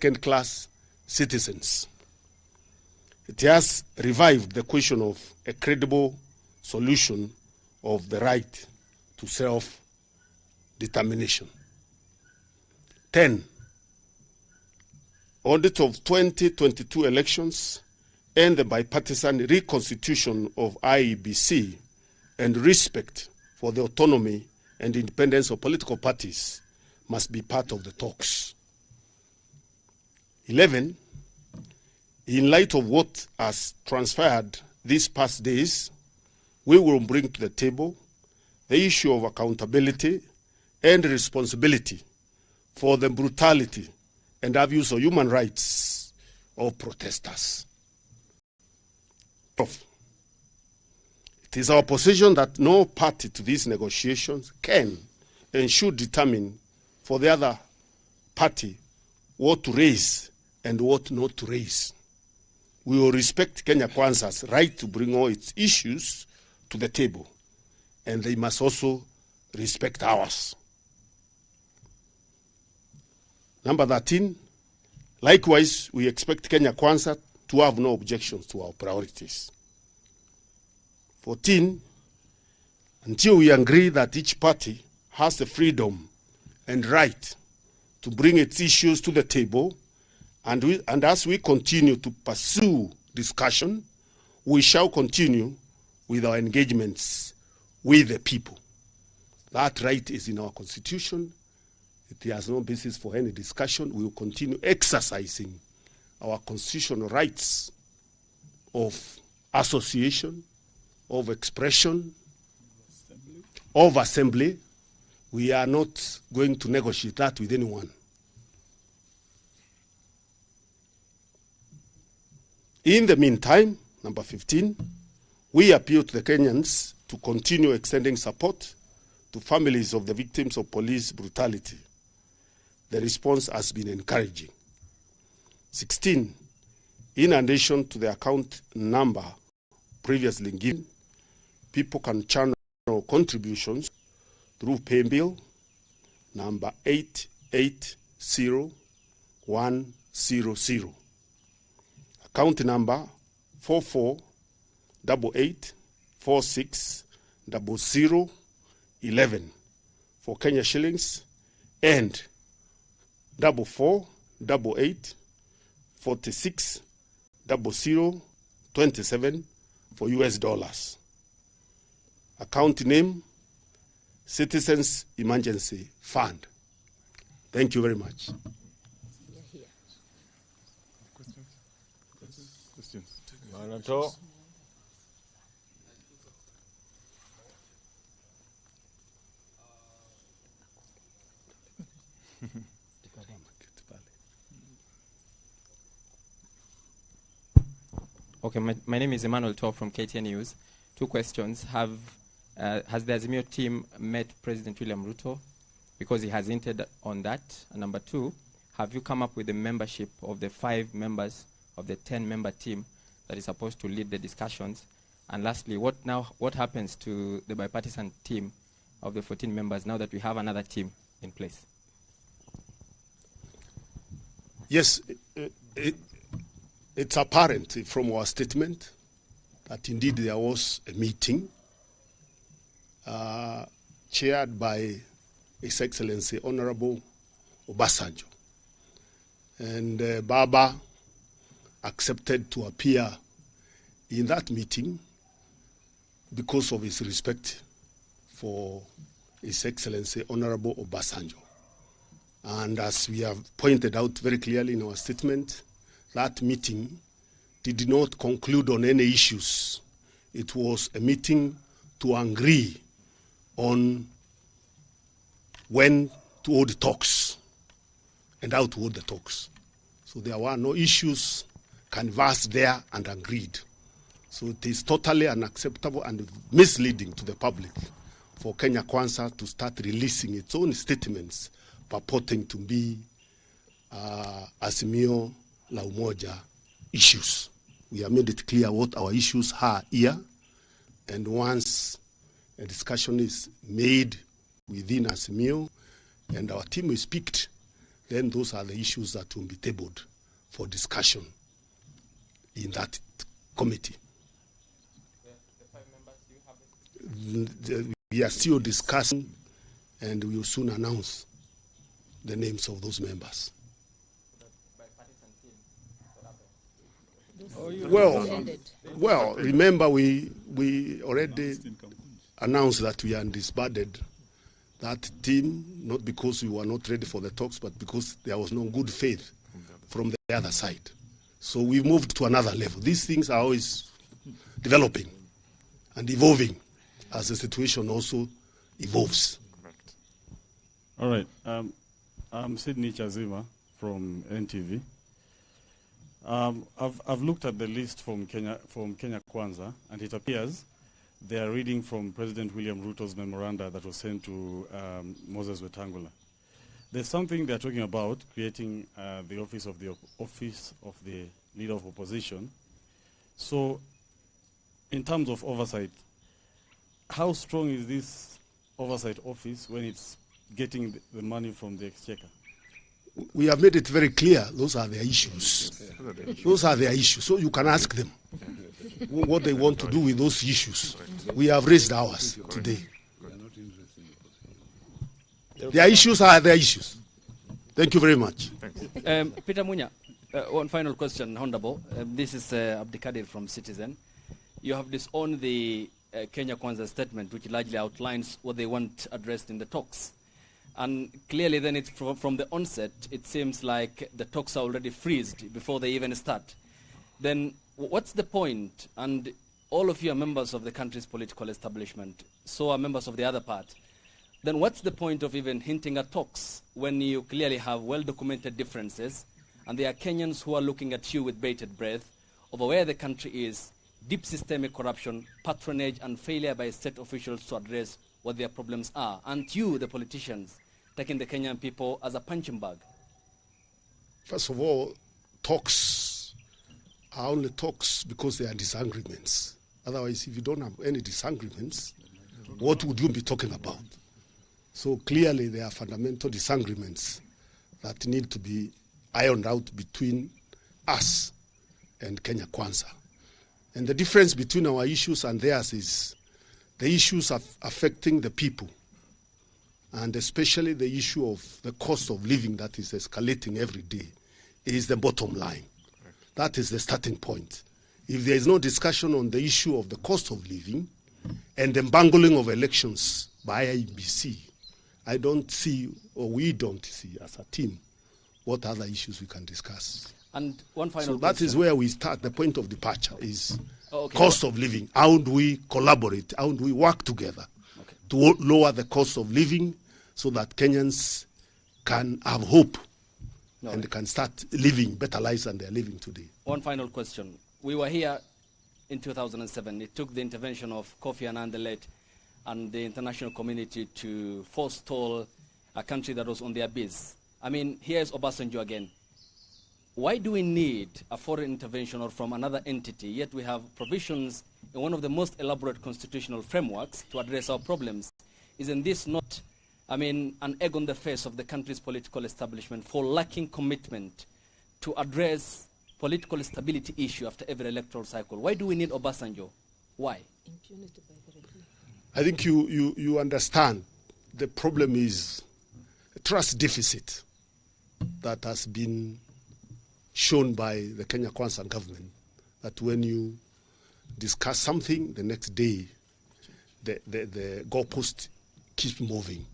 second-class citizens. It has revived the question of a credible solution of the right to self-determination. 10. Audit of 2022 elections and the bipartisan reconstitution of IEBC and respect for the autonomy and independence of political parties must be part of the talks. 11. In light of what has transpired these past days, we will bring to the table the issue of accountability and responsibility for the brutality and abuse of human rights of protesters. It is our position that no party to these negotiations can and should determine for the other party what to raise and what not to raise. We will respect Kenya Kwanza's right to bring all its issues to the table, and they must also respect ours. Number 13, likewise, we expect Kenya Kwanza to have no objections to our priorities. 14, until we agree that each party has the freedom and right to bring its issues to the table, and as we continue to pursue discussion, we shall continue with our engagements with the people. That right is in our constitution. It has no basis for any discussion. We will continue exercising our constitutional rights of association, of expression, of assembly. We are not going to negotiate that with anyone. In the meantime, number 15, we appeal to the Kenyans to continue extending support to families of the victims of police brutality. The response has been encouraging. 16, in addition to the account number previously given, people can channel contributions through paybill number 880100. Account number 4488460011 for Kenya shillings and 4488460027 for US dollars. Account name Citizens Emergency Fund. Thank you very much. Okay, my name is Emmanuel Tor from KTN News. 2 questions. Has the Azimio team met President William Ruto? Because he has hinted on that. And number 2, have you come up with the membership of the 5 members of the 10-member team that is supposed to lead the discussions? And lastly, what happens to the bipartisan team of the 14 members now that we have another team in place? Yes, it's apparent from our statement that indeed there was a meeting chaired by His Excellency Honorable Obasanjo. And Baba accepted to appear in that meeting because of his respect for His Excellency Honorable Obasanjo. And as we have pointed out very clearly in our statement, that meeting did not conclude on any issues. It was a meeting to agree on when to hold the talks and how to hold the talks. So there were no issues canvassed there and agreed. So it is totally unacceptable and misleading to the public for Kenya Kwanza to start releasing its own statements purporting to be Azimio la Umoja issues. We have made it clear what our issues are here, and once a discussion is made within Azimio and our team is picked, then those are the issues that will be tabled for discussion in that committee. The 5 members, do you have it? We are still discussing, and we will soon announce the names of those members. Well, remember we already announced that we had disbanded that team, not because we were not ready for the talks, but because there was no good faith from the other side. So we moved to another level. These things are always developing and evolving as the situation also evolves. All right. I'm Sydney Chazima from NTV. I've looked at the list from Kenya Kwanza, and it appears they are reading from President William Ruto's memoranda that was sent to Moses Wetangula. There's something they're talking about, creating the office of the leader of opposition. So, in terms of oversight, how strong is this oversight office when it's getting the money from the exchequer? We have made it very clear those are their issues. Those are their issues. So you can ask them what they want to do with those issues. We have raised ours today. Their issues are their issues. Thank you very much. Peter Munya, one final question, Honorable. This is Abdikadir from Citizen. You have disowned the Kenya Kwanza statement, which largely outlines what they want addressed in the talks. And clearly then it's from the onset, it seems like the talks are already freezed before they even start. Then what's the point? And all of you are members of the country's political establishment, so are members of the other part. Then what's the point of even hinting at talks when you clearly have well-documented differences and there are Kenyans who are looking at you with bated breath over where the country is, deep systemic corruption, patronage and failure by state officials to address what their problems are. And you, the politicians, taking the Kenyan people as a punching bag? First of all, talks are only talks because they are disagreements. Otherwise, if you don't have any disagreements, what would you be talking about? So clearly there are fundamental disagreements that need to be ironed out between us and Kenya Kwanza. And the difference between our issues and theirs is the issues affecting the people, and especially the issue of the cost of living that is escalating every day is the bottom line. That is the starting point. If there is no discussion on the issue of the cost of living and the bungling of elections by IEBC, I don't see, or we don't see as a team, what other issues we can discuss. And one final So that is where we start. The point of departure is okay. cost of living. How do we collaborate? How do we work together to lower the cost of living so that Kenyans can have hope and can start living better lives than they are living today? One final question. We were here in 2007. It took the intervention of Kofi Annan the late and the international community to forestall a country that was on the abyss. I mean, here's Obasanjo again. Why do we need a foreign intervention or from another entity, yet we have provisions in one of the most elaborate constitutional frameworks to address our problems? Isn't this not, I mean, an egg on the face of the country's political establishment for lacking commitment to address political stability issue after every electoral cycle? Why do we need Obasanjo? Why? Impunity by the regime. I think you understand the problem is a trust deficit that has been shown by the Kenya Kwanza government, that when you discuss something, the next day the goalpost keeps moving.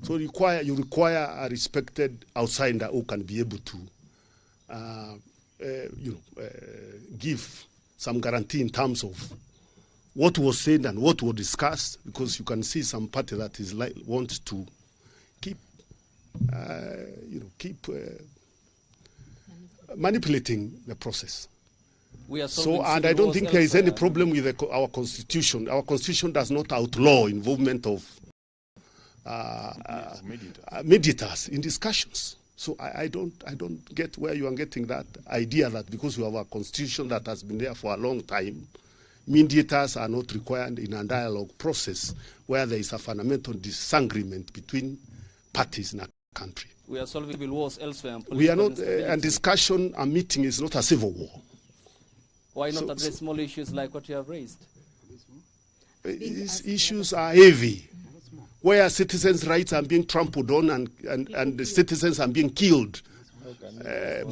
So you require a respected outsider who can be able to give some guarantee in terms of what was said and what was discussed, because you can see some party that is wants to keep manipulating the process. So, and I don't think there is any problem with our constitution. Our constitution does not outlaw involvement of mediators in discussions. So I don't get where you are getting that idea that because we have a constitution that has been there for a long time, mediators are not required in a dialogue process where there is a fundamental disagreement between parties in a country. We are solving civil wars elsewhere. And We are not, political instability. and discussion and meeting is not a civil war. Why not address small issues like what you have raised? These issues are heavy, where citizens' rights are being trampled on and the citizens are being killed,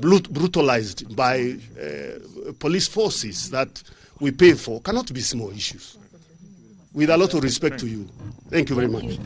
brutalized by police forces that we pay for. Cannot be small issues. With a lot of respect to you. Thank you very much.